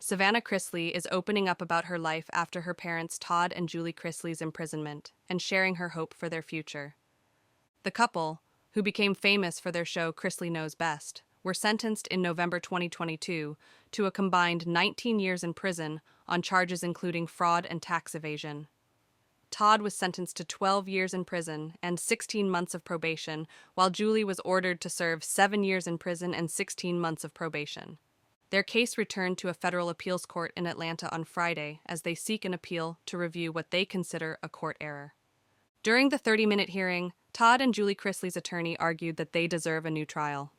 Savannah Chrisley is opening up about her life after her parents Todd and Julie Chrisley's imprisonment and sharing her hope for their future. The couple, who became famous for their show Chrisley Knows Best, were sentenced in November 2022 to a combined 19 years in prison on charges including fraud and tax evasion. Todd was sentenced to 12 years in prison and 16 months of probation, while Julie was ordered to serve 7 years in prison and 16 months of probation. Their case returned to a federal appeals court in Atlanta on Friday as they seek an appeal to review what they consider a court error. During the 30-minute hearing, Todd and Julie Chrisley's attorney argued that they deserve a new trial.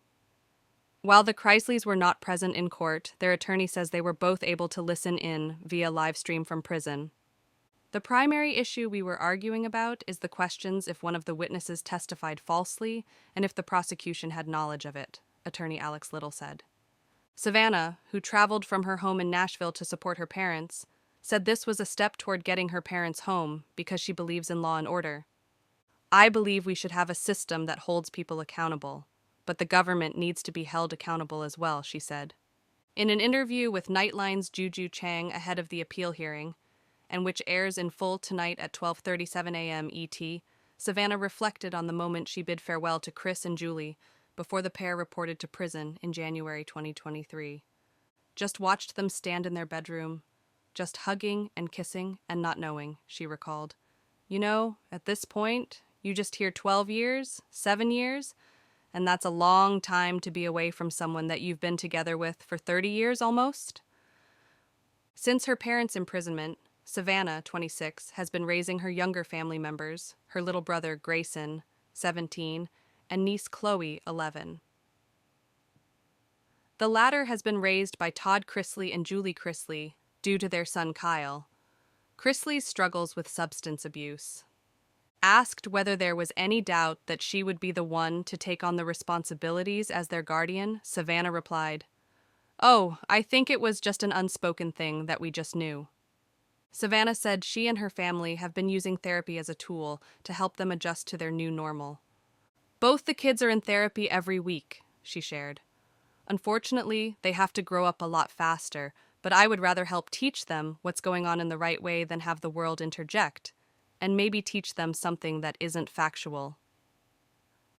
While the Chrisleys were not present in court, their attorney says they were both able to listen in via live stream from prison. The primary issue we were arguing about is the questions if one of the witnesses testified falsely and if the prosecution had knowledge of it, Attorney Alex Little said. Savannah, who traveled from her home in Nashville to support her parents, said this was a step toward getting her parents home because she believes in law and order. I believe we should have a system that holds people accountable, but the government needs to be held accountable as well, she said. In an interview with Nightline's Juju Chang ahead of the appeal hearing, and which airs in full tonight at 12:37 a.m. ET, Savannah reflected on the moment she bid farewell to Chris and Julie before the pair reported to prison in January 2023. Just watched them stand in their bedroom, just hugging and kissing and not knowing, she recalled. You know, at this point, you just hear 12 years, 7 years, and that's a long time to be away from someone that you've been together with for 30 years almost. Since her parents' imprisonment, Savannah, 26, has been raising her younger family members, her little brother Grayson, 17, and niece Chloe, 11. The latter has been raised by Todd Chrisley and Julie Chrisley due to their son Kyle. Chrisley struggles with substance abuse. Asked whether there was any doubt that she would be the one to take on the responsibilities as their guardian, Savannah replied, "Oh, I think it was just an unspoken thing that we just knew." Savannah said she and her family have been using therapy as a tool to help them adjust to their new normal. Both the kids are in therapy every week, she shared. Unfortunately, they have to grow up a lot faster, but I would rather help teach them what's going on in the right way than have the world interject, and maybe teach them something that isn't factual.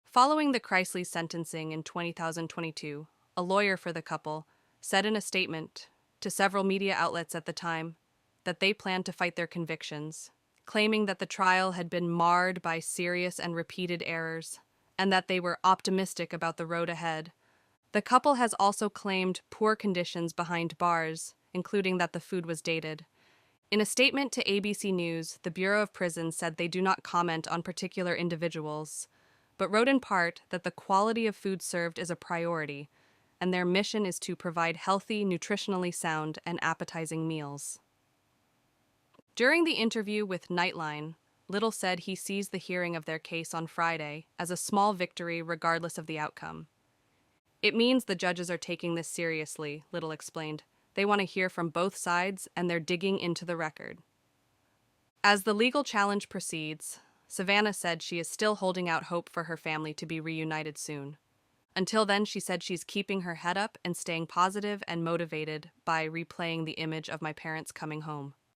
Following the Chrisley sentencing in 2022, a lawyer for the couple said in a statement to several media outlets at the time that they planned to fight their convictions, claiming that the trial had been marred by serious and repeated errors, and that they were optimistic about the road ahead. The couple has also claimed poor conditions behind bars, including that the food was dated. In a statement to ABC News, the Bureau of Prisons said they do not comment on particular individuals, but wrote in part that the quality of food served is a priority, and their mission is to provide healthy, nutritionally sound, and appetizing meals. During the interview with Nightline, Little said he sees the hearing of their case on Friday as a small victory regardless of the outcome. It means the judges are taking this seriously, Little explained. They want to hear from both sides, and they're digging into the record. As the legal challenge proceeds, Savannah said she is still holding out hope for her family to be reunited soon. Until then, she said she's keeping her head up and staying positive and motivated by replaying the image of my parents coming home.